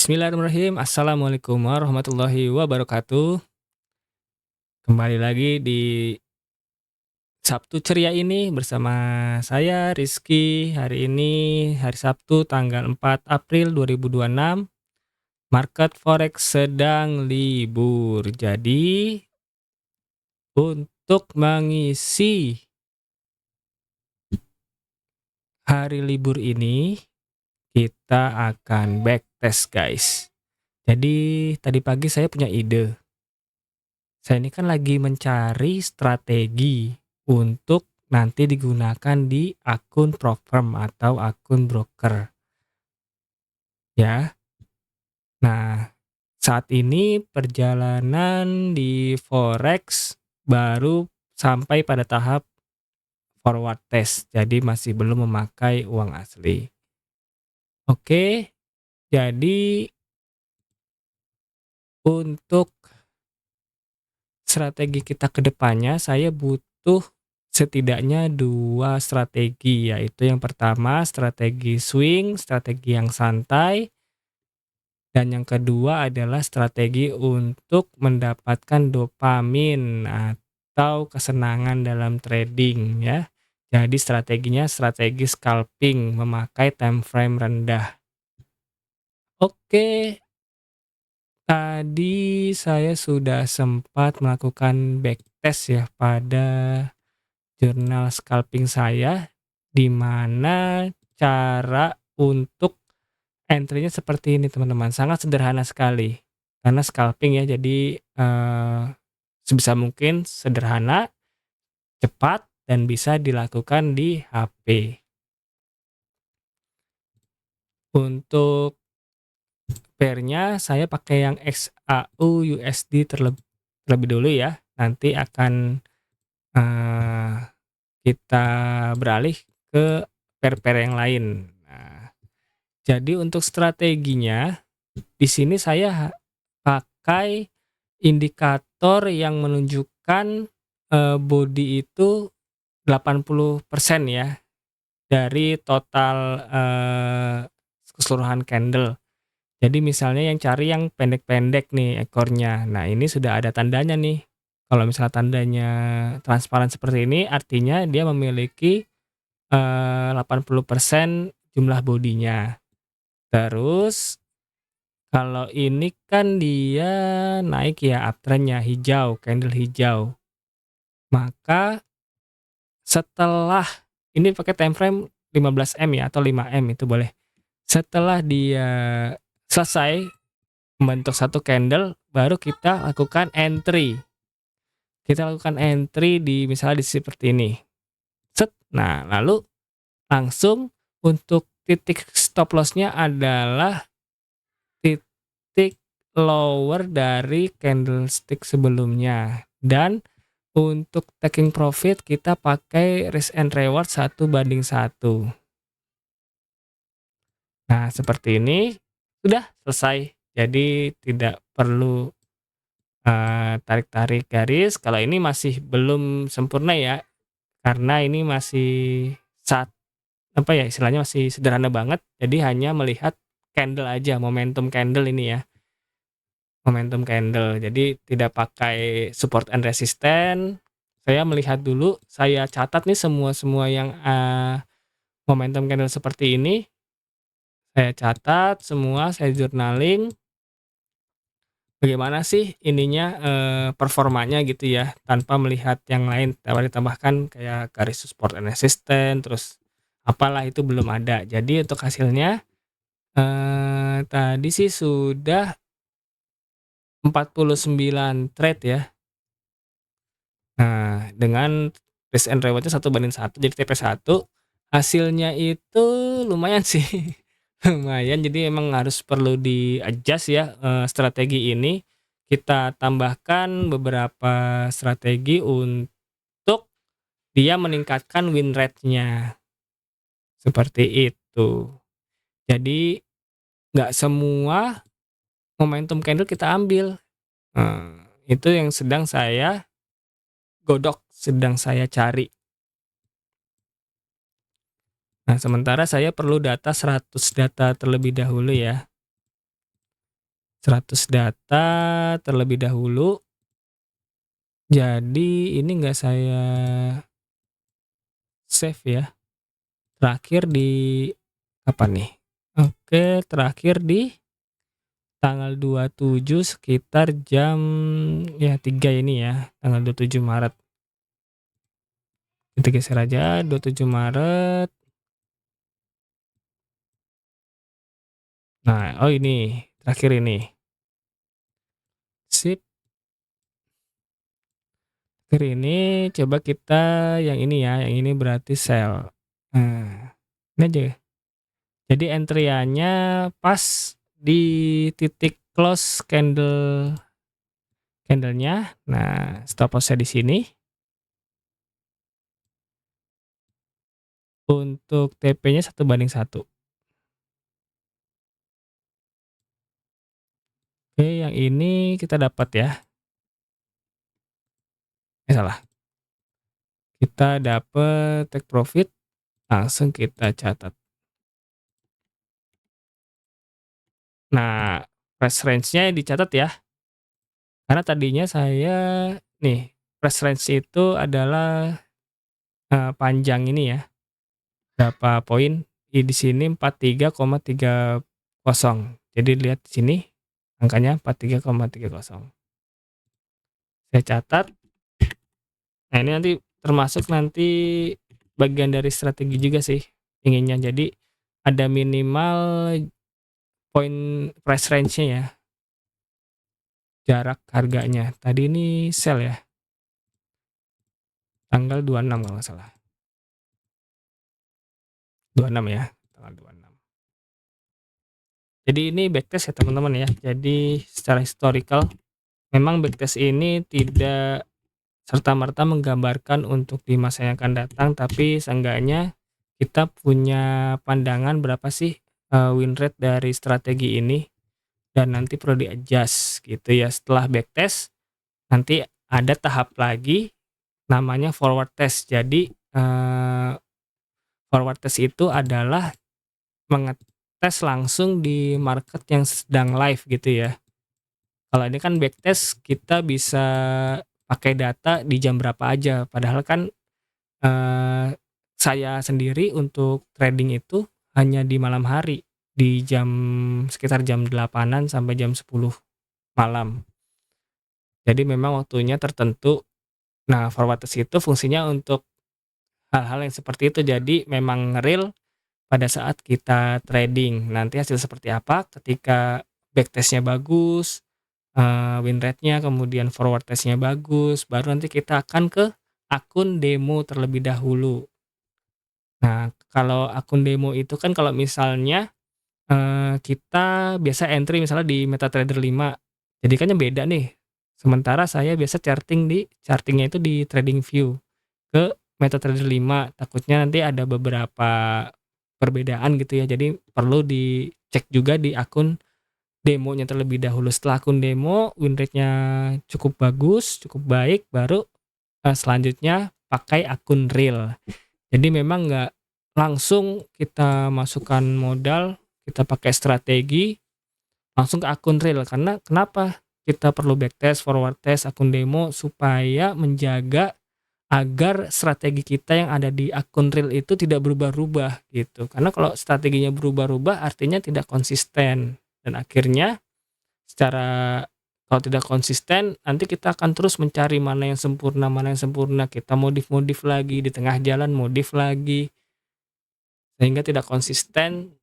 Bismillahirrahmanirrahim. Assalamualaikum warahmatullahi wabarakatuh. Kembali lagi di Sabtu ceria ini bersama saya Rizky. Hari ini hari Sabtu tanggal 4 April 2026. Market forex sedang libur. Jadi untuk mengisi hari libur ini kita akan backtest guys. Jadi tadi pagi saya punya ide. Saya ini kan lagi mencari strategi untuk nanti digunakan di akun prop firm atau akun broker, ya. Nah, saat ini perjalanan di forex baru sampai pada tahap forward test, jadi masih belum memakai uang asli. Oke, jadi untuk strategi kita ke depannya, saya butuh setidaknya 2 strategi, yaitu yang pertama strategi swing, strategi yang santai, dan yang kedua adalah strategi untuk mendapatkan dopamin atau kesenangan dalam trading ya. Jadi strateginya strategi scalping memakai time frame rendah. Oke, tadi saya sudah sempat melakukan backtest ya pada jurnal scalping saya, di mana cara untuk entry-nya seperti ini teman-teman, sangat sederhana sekali. Karena scalping ya, jadi, sebisa mungkin sederhana, cepat, dan bisa dilakukan di HP. Untuk pair-nya saya pakai yang XAU USD terlebih dulu ya, nanti akan, eee, kita beralih ke pair-pair yang lain. Nah, jadi untuk strateginya, di sini saya pakai indikator yang menunjukkan, body itu 80% ya, dari total, keseluruhan candle. Jadi misalnya yang cari yang pendek-pendek nih ekornya. Nah, ini sudah ada tandanya nih. Kalau misalnya tandanya transparan seperti ini, artinya dia memiliki, 80% jumlah bodinya. Terus kalau ini kan dia naik ya uptrend-nya hijau, candle hijau. Maka setelah ini pakai time frame 15 M ya atau 5 M itu boleh. Setelah dia selesai membentuk satu candle, baru kita lakukan entry. Kita lakukan entry di misalnya di seperti ini. Set. Nah, lalu langsung untuk titik stop loss-nya adalah titik lower dari candlestick sebelumnya. Dan untuk taking profit kita pakai risk and reward 1:1. Nah, seperti ini sudah selesai. Jadi tidak perlu, tarik-tarik garis. Kalau ini masih belum sempurna ya, karena ini masih saat apa ya, istilahnya masih sederhana banget. Jadi hanya melihat candle aja, momentum candle ini ya. Momentum candle, jadi tidak pakai support and resistance. Saya melihat dulu, saya catat nih semua yang, momentum candle seperti ini, saya catat semua, saya journaling, bagaimana sih ininya, performanya gitu ya, tanpa melihat yang lain, ditambahkan kayak garis support and resistance, terus apalah itu belum ada. Jadi untuk hasilnya, tadi sih sudah 49 trade ya. Nah, dengan risk and reward-nya 1:1, jadi TP1, hasilnya itu lumayan sih, lumayan. Jadi emang harus perlu di-adjust ya, strategi ini. Kita tambahkan beberapa strategi untuk dia meningkatkan win rate-nya, seperti itu. Jadi nggak semua momentum candle kita ambil, itu yang sedang saya godok, sedang saya cari. Nah, sementara saya perlu data 100 data terlebih dahulu ya. 100 data terlebih dahulu. Jadi ini nggak saya save ya, terakhir di kapan nih? Oke, terakhir di tanggal 27 sekitar jam ya 3 ini ya, tanggal 27 Maret. Kita geser aja 27 Maret. Nah, oh ini, terakhir ini. Sip, terakhir ini coba kita yang ini ya, yang ini berarti sell. Nah, ini aja. Jadi entry-nya pas di titik close candlenya. Nah, stop loss-nya di sini. Untuk TP-nya 1/1. Oke, yang ini kita dapat ya. Salah. Kita dapat take profit, langsung kita catat. Nah, price range-nya dicatat ya. Karena tadinya saya nih, price range itu adalah, panjang ini ya, berapa poin, di sini 43,30. Jadi lihat di sini angkanya 43,30. Saya catat. Nah, ini nanti termasuk nanti bagian dari strategi juga sih inginnya. Jadi ada minimal poin price range-nya ya, jarak harganya. Tadi ini sell ya, tanggal 26 kalau nggak salah. 26 ya, tanggal 26. Jadi ini backtest ya teman-teman ya. Jadi secara historical memang backtest ini tidak serta-merta menggambarkan untuk di masa yang akan datang, tapi seenggaknya kita punya pandangan berapa sih, win rate dari strategi ini dan nanti perlu di-adjust gitu ya. Setelah backtest nanti ada tahap lagi namanya forward test. Jadi, forward test itu adalah mengetes langsung di market yang sedang live gitu ya. Kalau ini kan backtest kita bisa pakai data di jam berapa aja, padahal kan, saya sendiri untuk trading itu hanya di malam hari, di sekitar jam 8.00-an sampai jam 10 malam. Jadi memang waktunya tertentu. Nah, forward test itu fungsinya untuk hal-hal yang seperti itu, jadi memang real pada saat kita trading. Nanti hasil seperti apa ketika backtest-nya bagus, win rate-nya, kemudian forward test-nya bagus, baru nanti kita akan ke akun demo terlebih dahulu. Nah, kalau akun demo itu kan kalau misalnya, kita biasa entry misalnya di MetaTrader 5, jadi kan beda nih. Sementara saya biasa charting-nya itu di TradingView ke MetaTrader 5, takutnya nanti ada beberapa perbedaan gitu ya, jadi perlu dicek juga di akun demonya terlebih dahulu. Setelah akun demo win rate-nya cukup bagus, cukup baik, baru, selanjutnya pakai akun real. Jadi memang nggak langsung kita masukkan modal, kita pakai strategi, langsung ke akun real. Karena kenapa kita perlu backtest, forward test, akun demo, supaya menjaga agar strategi kita yang ada di akun real itu tidak berubah-ubah gitu. Karena kalau strateginya berubah-ubah artinya tidak konsisten dan akhirnya secara kalau tidak konsisten nanti kita akan terus mencari mana yang sempurna, kita modif-modif lagi, di tengah jalan modif lagi, sehingga tidak konsisten,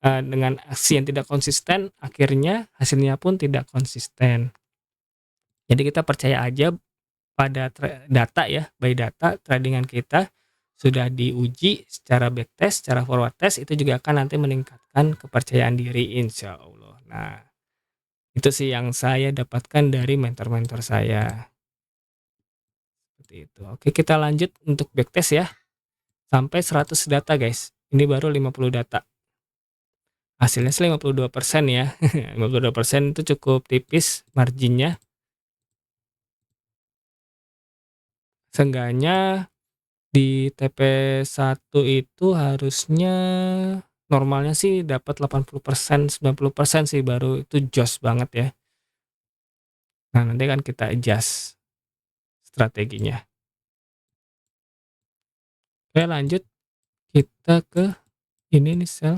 dengan aksi yang tidak konsisten akhirnya hasilnya pun tidak konsisten. Jadi kita percaya aja pada data ya, by data tradingan kita sudah diuji secara backtest, secara forward test, itu juga akan nanti meningkatkan kepercayaan diri insya Allah. Nah, itu sih yang saya dapatkan dari mentor-mentor saya, seperti itu. Oke, kita lanjut untuk backtest ya, sampai 100 data guys, ini baru 50 data. Hasilnya sih 52% ya, 52% itu cukup tipis marginnya. Seenggaknya di TP1 itu harusnya normalnya sih dapat 80%, 90% sih baru itu jos banget ya. Nah, nanti kan kita adjust strateginya. Oke, lanjut kita ke ini nih sel.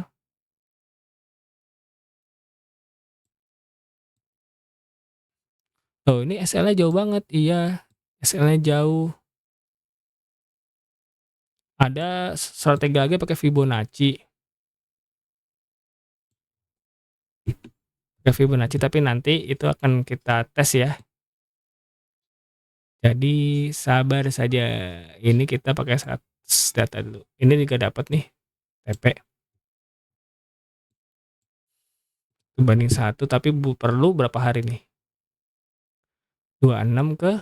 Oh, ini SL-nya jauh banget. Iya, SL-nya jauh. Ada strategi lagi pakai Fibonacci. Pakai Fibonacci tapi nanti itu akan kita tes ya. Jadi sabar saja. Ini kita pakai data dulu. Ini juga dapat nih TP banding 1 tapi perlu berapa hari nih? 26 ke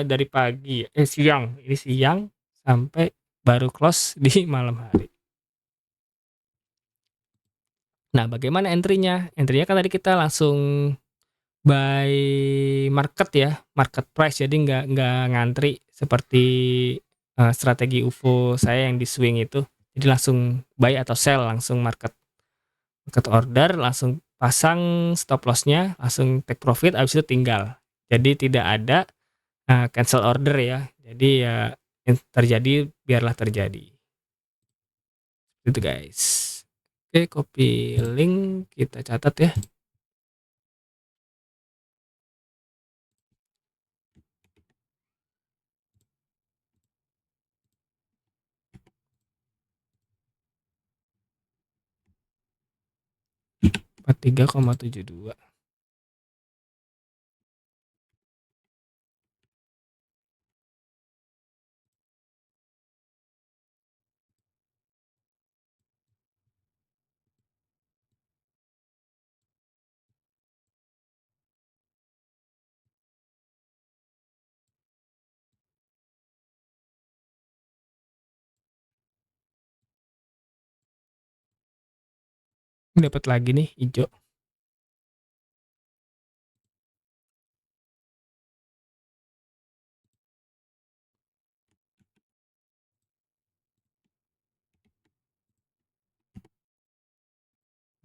dari pagi siang. Ini siang sampai baru close di malam hari. Nah, bagaimana entry-nya? Entry-nya kan tadi kita langsung by market ya, market price. Jadi nggak ngantri seperti strategi UFO saya yang di swing itu. Jadi langsung buy atau sell, langsung market order, langsung pasang stop loss-nya, langsung take profit, habis itu tinggal. Jadi tidak ada cancel order ya. Jadi ya yang terjadi biarlah terjadi. Gitu guys. Oke, copy link kita catat ya. Empat tiga koma tujuh dua. Dapat lagi nih hijau.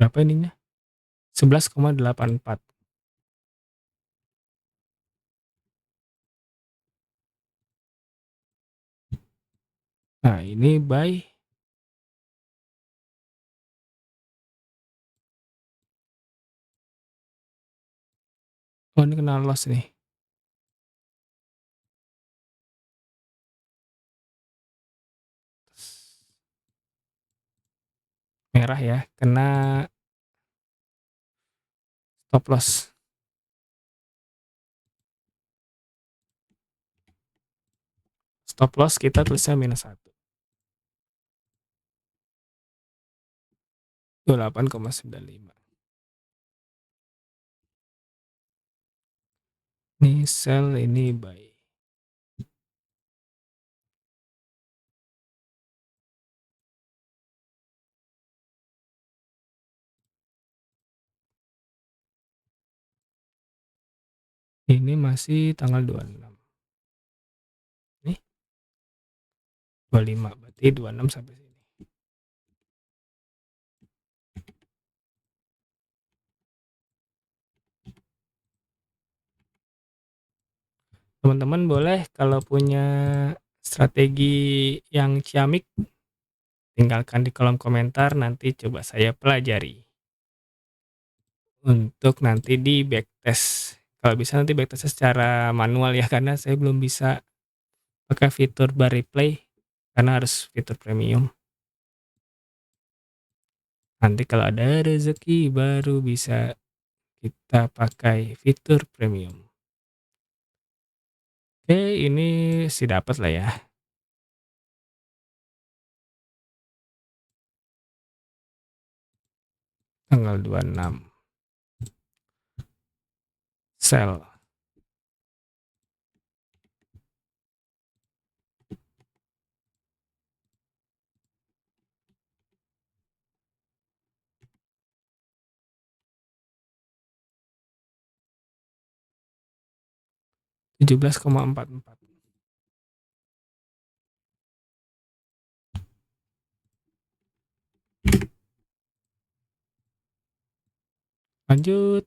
Berapa ininya? 11,84. Nah, ini buy. Oh, ini kena loss nih. Merah ya, kena stop loss. Stop loss kita tulisnya minus 1. 28,95. Ini sell, ini buy. Ini masih tanggal 26. Nih, 25. Berarti 26 sampai sini. Teman-teman boleh kalau punya strategi yang ciamik, tinggalkan di kolom komentar, nanti coba saya pelajari. Untuk nanti di backtest. Kalau bisa nanti backtestnya secara manual ya, karena saya belum bisa pakai fitur bar replay, karena harus fitur premium. Nanti kalau ada rezeki baru bisa kita pakai fitur premium. Oke, ini sih dapat lah ya. Tanggal 26. Sell. 17,44. Lanjut.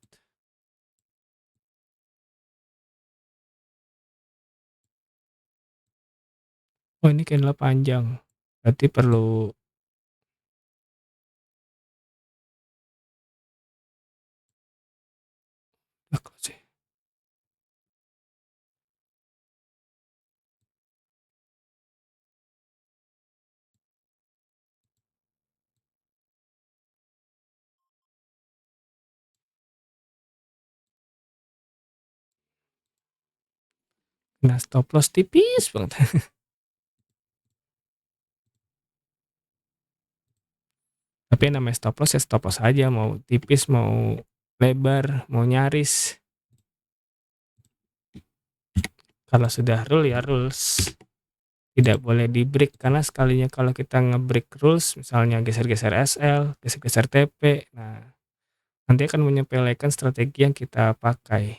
Oh, ini candle panjang, berarti perlu close ya. Nah, stop loss tipis banget. Tapi yang namanya stop loss ya stop loss aja, mau tipis, mau lebar, mau nyaris. Kalau sudah rule ya rules. Tidak boleh di-break, karena sekalinya kalau kita nge-break rules, misalnya geser-geser SL, geser-geser TP, nah nanti akan menyepelekan strategi yang kita pakai.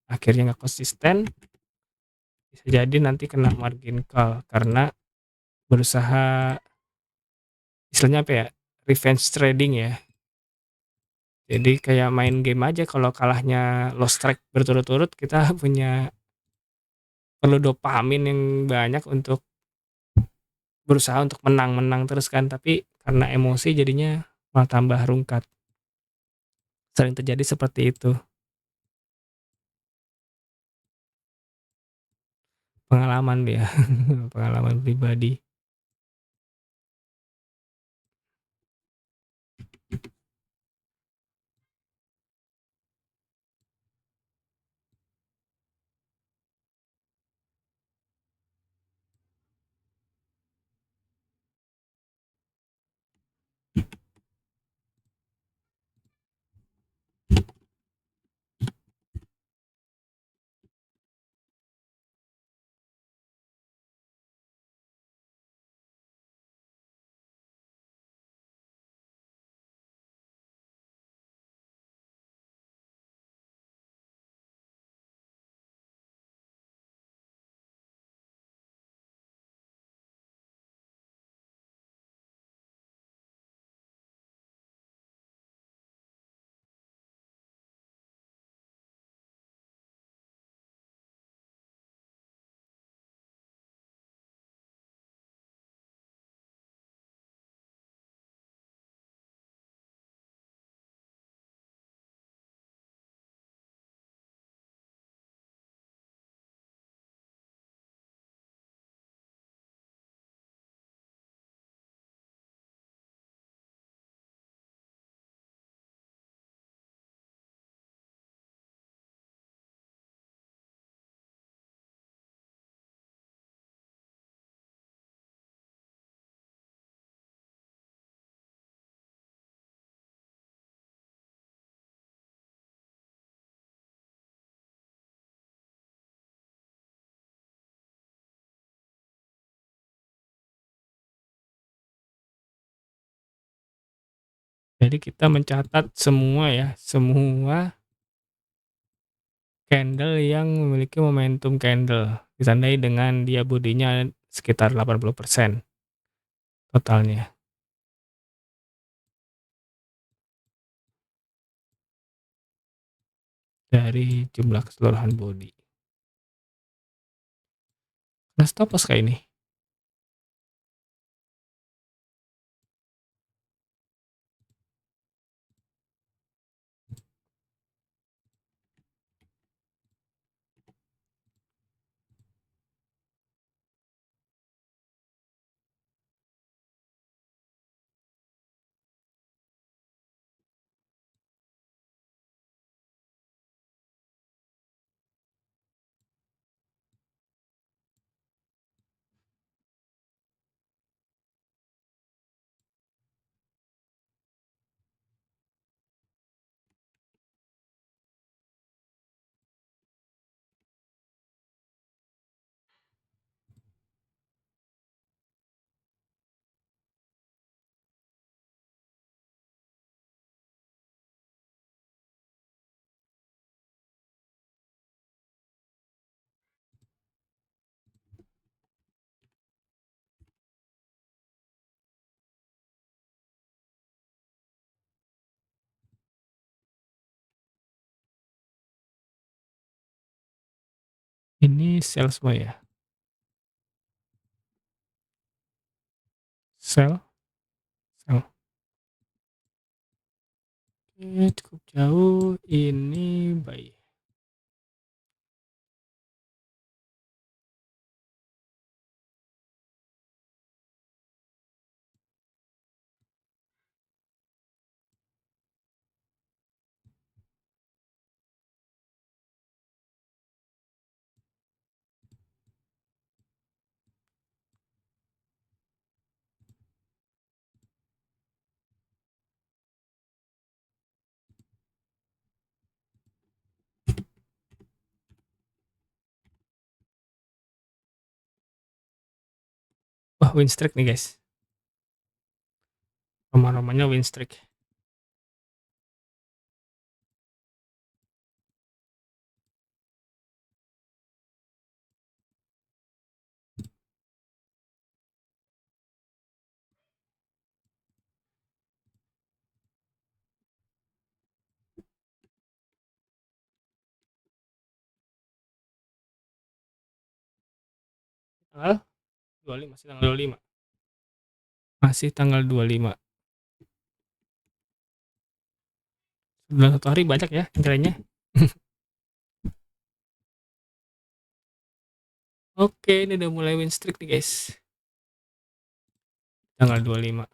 Akhirnya nggak konsisten, bisa jadi nanti kena margin call karena berusaha, istilahnya apa ya, revenge trading ya. Jadi kayak main game aja, kalau kalahnya lost strike berturut-turut, kita punya perlu dopamin yang banyak untuk berusaha untuk menang-menang terus kan, tapi karena emosi jadinya malah tambah rungkat. Sering terjadi seperti itu. Pengalaman dia, pengalaman pribadi. Jadi kita mencatat semua ya, semua candle yang memiliki momentum candle, ditandai dengan dia bodinya sekitar 80% totalnya dari jumlah keseluruhan body. Nah, stop loss kayak ini. Ini sell semua ya? Sell sell. Oke, cukup jauh, ini buy. Wah, win streak nih, guys. Roma-romanya win streak. Tanggal 25, masih tanggal 25. Masih tanggal 25. Dalam 1 hari banyak ya intraday-nya. Oke, ini udah mulai win streak nih, guys. Tanggal 25.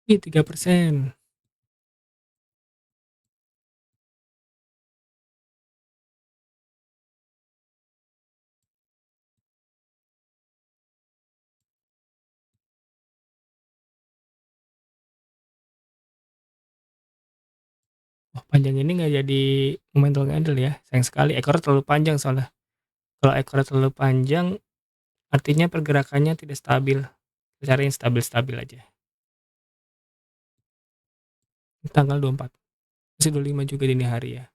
Ih, 3%. Wah, panjang ini nggak jadi momentum candle ya, sayang sekali ekornya terlalu panjang soalnya. Kalau ekornya terlalu panjang, artinya pergerakannya tidak stabil. Cari yang stabil-stabil aja. Tanggal 24, masih 25 juga dini hari ya.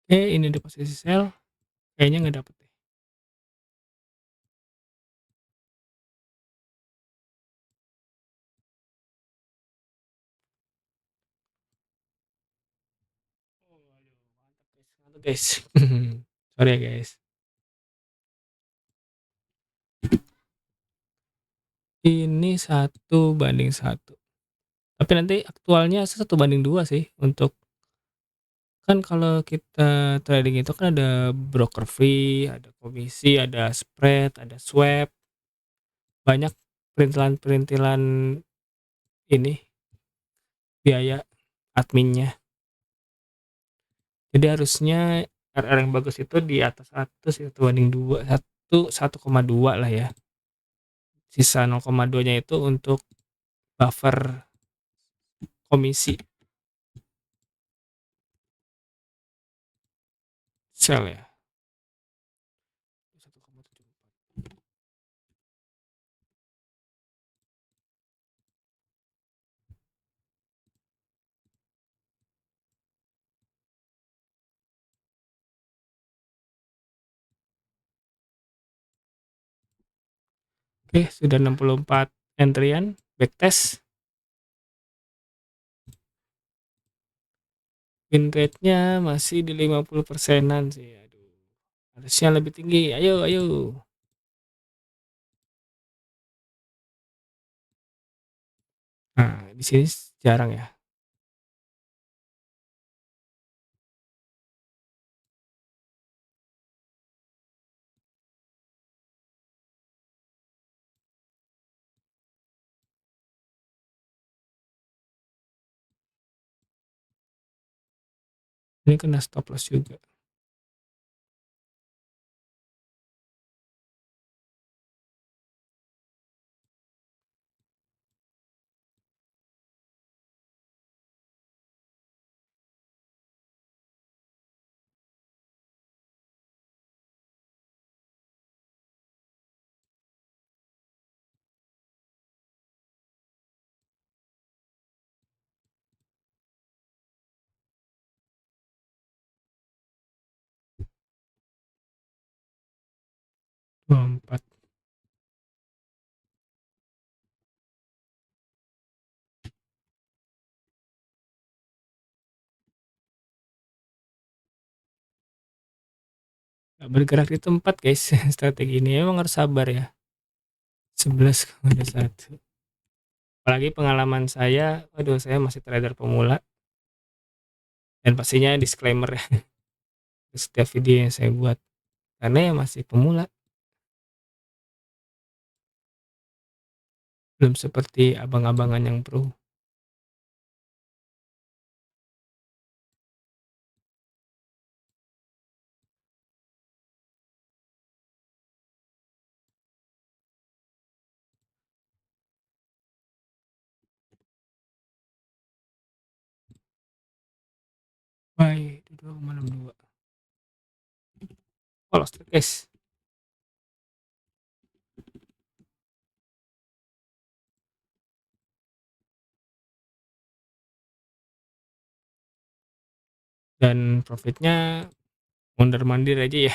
Oke, ini di posisi sell, kayaknya nggak dapet deh. Oh, aduh, mantap guys, sorry ya guys. Ini 1:1. Tapi nanti aktualnya 1:2 sih untuk, kan kalau kita trading itu kan ada broker fee, ada komisi, ada spread, ada swap, banyak perintilan-perintilan ini, biaya adminnya. Jadi harusnya RR yang bagus itu di atas 1 sih, 1:2, 1,2 lah ya. Sisa 0,2-nya itu untuk buffer komisi. Sell ya. 1,74. Oke, sudah 64 entryan, backtest. Win rate-nya masih di 50%-an sih, aduh. Harusnya lebih tinggi, ayo ayo. Nah, di sini jarang ya. Ini kena stop loss juga. 24. Nggak bergerak di tempat guys, strategi ini emang harus sabar ya. 11,1. Apalagi pengalaman saya, waduh saya masih trader pemula, dan pastinya disclaimer ya di setiap video yang saya buat, karena ya masih pemula, belum seperti abang-abangan yang pro. Baik, 2,62. Polos guys. Dan profitnya mondar mandir aja ya.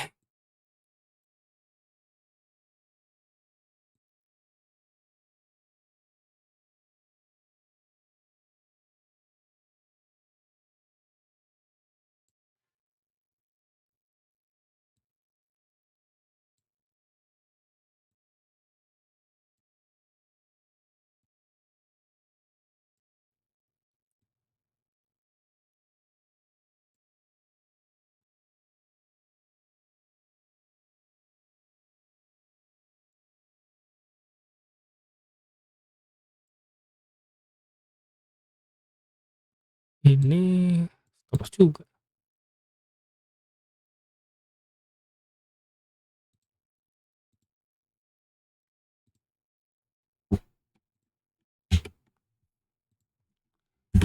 Ini polos juga.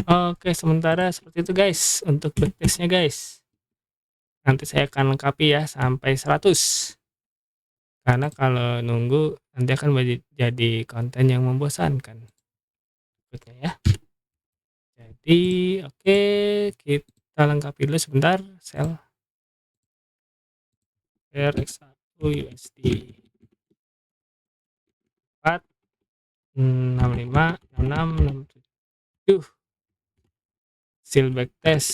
Oke, sementara seperti itu guys untuk backtestnya guys. Nanti saya akan lengkapi ya sampai 100. Karena kalau nunggu nanti akan jadi konten yang membosankan berikutnya ya. Jadi oke, kita lengkapi dulu sebentar. Sell RX1 USD 4 65 66 67. Hasil backtest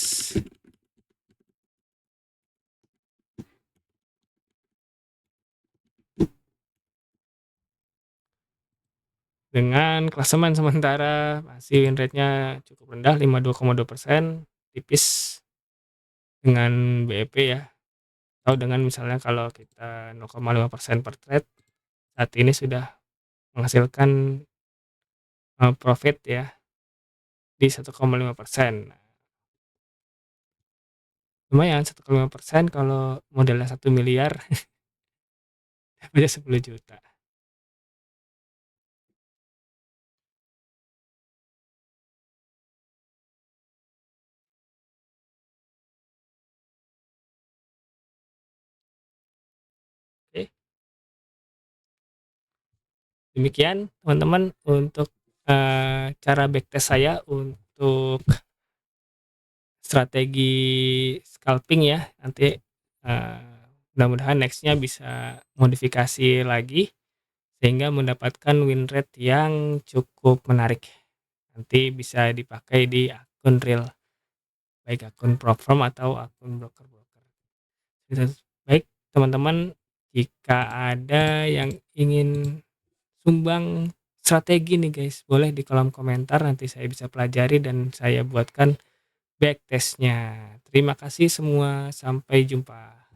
dengan klasemen sementara masih win rate-nya cukup rendah 52,2%, tipis dengan BEP ya. Atau dengan misalnya kalau kita 0,5% per trade, saat ini sudah menghasilkan profit ya di 1,5%. Lumayan 1,5% kalau modalnya 1 miliar dapat 10 juta. Oke, demikian teman-teman untuk cara backtest saya untuk strategi scalping ya. Nanti mudah-mudahan nextnya bisa modifikasi lagi sehingga mendapatkan win rate yang cukup menarik. Nanti bisa dipakai di akun real, baik akun prop firm atau akun broker-broker. Baik teman-teman, jika ada yang ingin sumbang strategi nih guys, boleh di kolom komentar, nanti saya bisa pelajari dan saya buatkan backtestnya. Terima kasih semua, sampai jumpa.